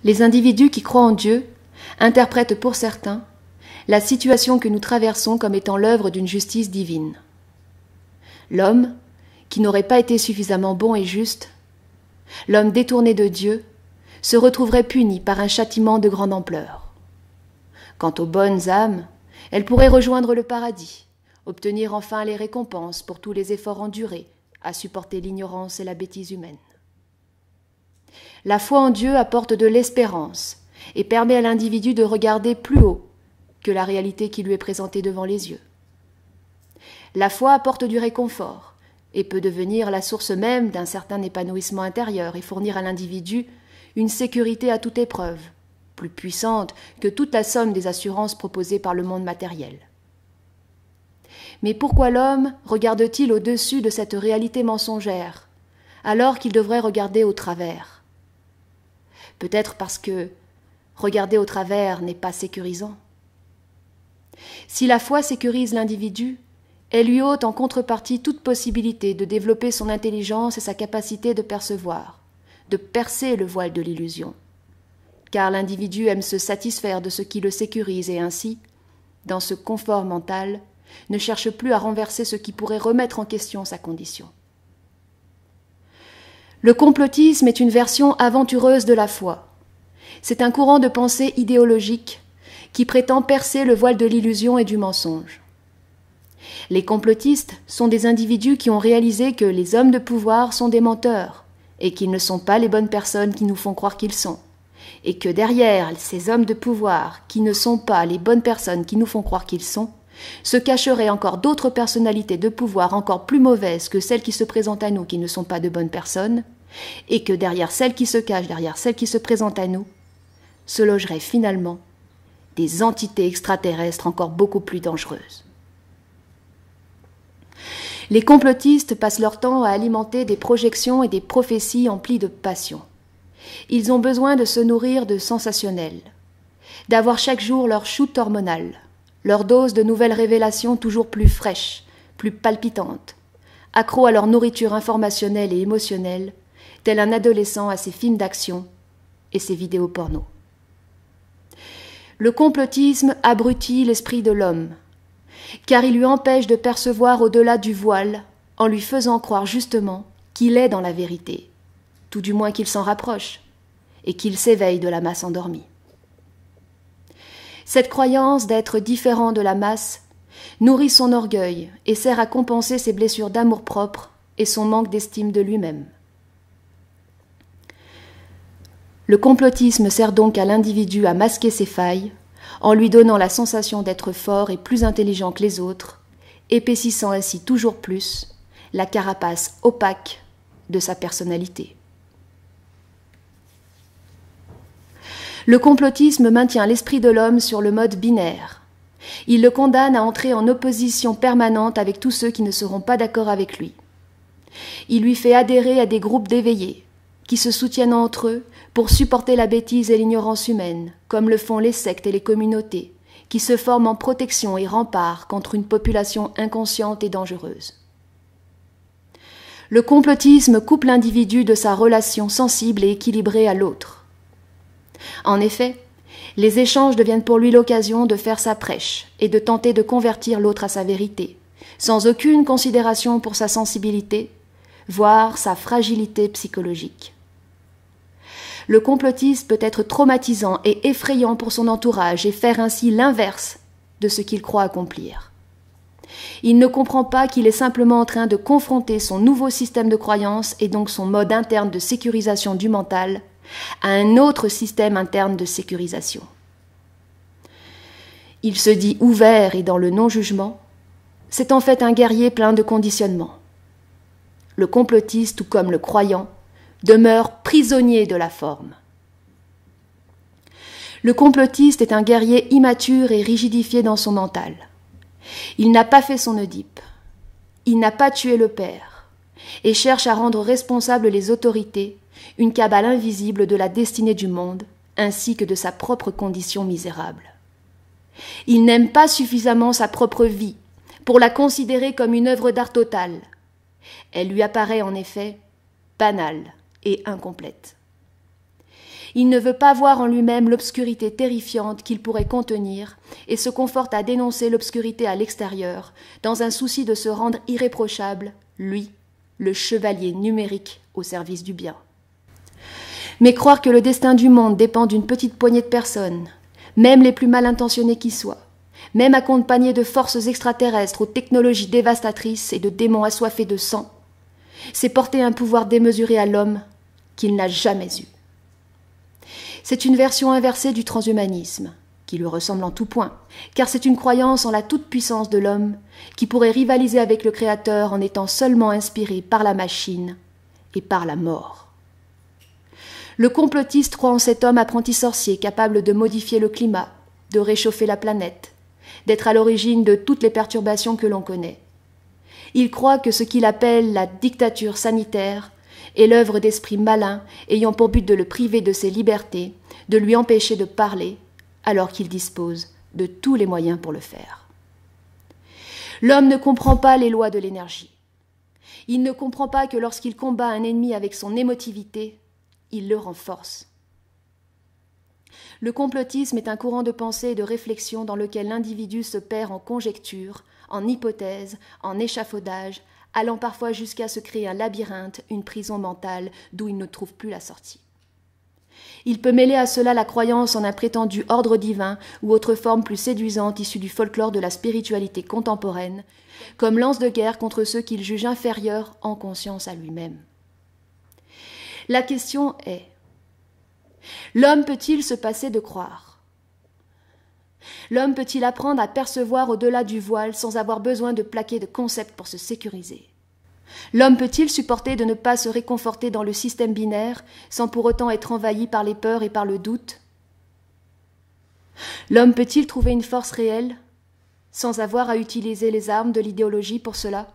Les individus qui croient en Dieu interprètent pour certains la situation que nous traversons comme étant l'œuvre d'une justice divine. L'homme, qui n'aurait pas été suffisamment bon et juste, l'homme détourné de Dieu, se retrouverait puni par un châtiment de grande ampleur. Quant aux bonnes âmes, elles pourraient rejoindre le paradis, obtenir enfin les récompenses pour tous les efforts endurés à supporter l'ignorance et la bêtise humaine. La foi en Dieu apporte de l'espérance et permet à l'individu de regarder plus haut que la réalité qui lui est présentée devant les yeux. La foi apporte du réconfort et peut devenir la source même d'un certain épanouissement intérieur et fournir à l'individu une sécurité à toute épreuve, plus puissante que toute la somme des assurances proposées par le monde matériel. Mais pourquoi l'homme regarde-t-il au-dessus de cette réalité mensongère, alors qu'il devrait regarder au travers? Peut-être parce que regarder au travers n'est pas sécurisant. Si la foi sécurise l'individu, elle lui ôte en contrepartie toute possibilité de développer son intelligence et sa capacité de percevoir, de percer le voile de l'illusion. Car l'individu aime se satisfaire de ce qui le sécurise et ainsi, dans ce confort mental, ne cherche plus à renverser ce qui pourrait remettre en question sa condition. Le complotisme est une version aventureuse de la foi. C'est un courant de pensée idéologique qui prétend percer le voile de l'illusion et du mensonge. Les complotistes sont des individus qui ont réalisé que les hommes de pouvoir sont des menteurs et qu'ils ne sont pas les bonnes personnes qui nous font croire qu'ils sont, et que derrière ces hommes de pouvoir qui ne sont pas les bonnes personnes qui nous font croire qu'ils sont, se cacheraient encore d'autres personnalités de pouvoir encore plus mauvaises que celles qui se présentent à nous qui ne sont pas de bonnes personnes, et que derrière celles qui se cachent, derrière celles qui se présentent à nous, se logeraient finalement des entités extraterrestres encore beaucoup plus dangereuses. Les complotistes passent leur temps à alimenter des projections et des prophéties emplies de passion. Ils ont besoin de se nourrir de sensationnel, d'avoir chaque jour leur shoot hormonal, leur dose de nouvelles révélations toujours plus fraîches, plus palpitantes, accros à leur nourriture informationnelle et émotionnelle, tel un adolescent à ses films d'action et ses vidéos porno. Le complotisme abrutit l'esprit de l'homme, car il lui empêche de percevoir au-delà du voile en lui faisant croire justement qu'il est dans la vérité, tout du moins qu'il s'en rapproche, et qu'il s'éveille de la masse endormie. Cette croyance d'être différent de la masse nourrit son orgueil et sert à compenser ses blessures d'amour-propre et son manque d'estime de lui-même. Le complotisme sert donc à l'individu à masquer ses failles, en lui donnant la sensation d'être fort et plus intelligent que les autres, épaississant ainsi toujours plus la carapace opaque de sa personnalité. Le complotisme maintient l'esprit de l'homme sur le mode binaire. Il le condamne à entrer en opposition permanente avec tous ceux qui ne seront pas d'accord avec lui. Il lui fait adhérer à des groupes d'éveillés, qui se soutiennent entre eux pour supporter la bêtise et l'ignorance humaine, comme le font les sectes et les communautés, qui se forment en protection et rempart contre une population inconsciente et dangereuse. Le complotisme coupe l'individu de sa relation sensible et équilibrée à l'autre. En effet, les échanges deviennent pour lui l'occasion de faire sa prêche et de tenter de convertir l'autre à sa vérité, sans aucune considération pour sa sensibilité, voire sa fragilité psychologique. Le complotisme peut être traumatisant et effrayant pour son entourage et faire ainsi l'inverse de ce qu'il croit accomplir. Il ne comprend pas qu'il est simplement en train de confronter son nouveau système de croyance et donc son mode interne de sécurisation du mental à un autre système interne de sécurisation. Il se dit ouvert et dans le non-jugement, c'est en fait un guerrier plein de conditionnements. Le complotiste, tout comme le croyant, demeure prisonnier de la forme. Le complotiste est un guerrier immature et rigidifié dans son mental. Il n'a pas fait son Oedipe, il n'a pas tué le père, et cherche à rendre responsables les autorités, une cabale invisible de la destinée du monde, ainsi que de sa propre condition misérable. Il n'aime pas suffisamment sa propre vie pour la considérer comme une œuvre d'art totale. Elle lui apparaît en effet banale et incomplète. Il ne veut pas voir en lui-même l'obscurité terrifiante qu'il pourrait contenir et se conforte à dénoncer l'obscurité à l'extérieur, dans un souci de se rendre irréprochable, lui, le chevalier numérique au service du bien. Mais croire que le destin du monde dépend d'une petite poignée de personnes, même les plus mal intentionnés qui soient, même accompagnés de forces extraterrestres aux technologies dévastatrices et de démons assoiffés de sang, c'est porter un pouvoir démesuré à l'homme qu'il n'a jamais eu. C'est une version inversée du transhumanisme, qui lui ressemble en tout point, car c'est une croyance en la toute-puissance de l'homme qui pourrait rivaliser avec le Créateur en étant seulement inspiré par la machine et par la mort. Le complotiste croit en cet homme apprenti sorcier capable de modifier le climat, de réchauffer la planète, d'être à l'origine de toutes les perturbations que l'on connaît. Il croit que ce qu'il appelle la dictature sanitaire est l'œuvre d'esprits malins ayant pour but de le priver de ses libertés, de lui empêcher de parler, alors qu'il dispose de tous les moyens pour le faire. L'homme ne comprend pas les lois de l'énergie. Il ne comprend pas que lorsqu'il combat un ennemi avec son émotivité, il le renforce. Le complotisme est un courant de pensée et de réflexion dans lequel l'individu se perd en conjectures, en hypothèses, en échafaudages, allant parfois jusqu'à se créer un labyrinthe, une prison mentale d'où il ne trouve plus la sortie. Il peut mêler à cela la croyance en un prétendu ordre divin ou autre forme plus séduisante issue du folklore de la spiritualité contemporaine, comme lance de guerre contre ceux qu'il juge inférieurs en conscience à lui-même. La question est: l'homme peut-il se passer de croire? L'homme peut-il apprendre à percevoir au-delà du voile sans avoir besoin de plaquer de concepts pour se sécuriser? L'homme peut-il supporter de ne pas se réconforter dans le système binaire sans pour autant être envahi par les peurs et par le doute? L'homme peut-il trouver une force réelle sans avoir à utiliser les armes de l'idéologie pour cela?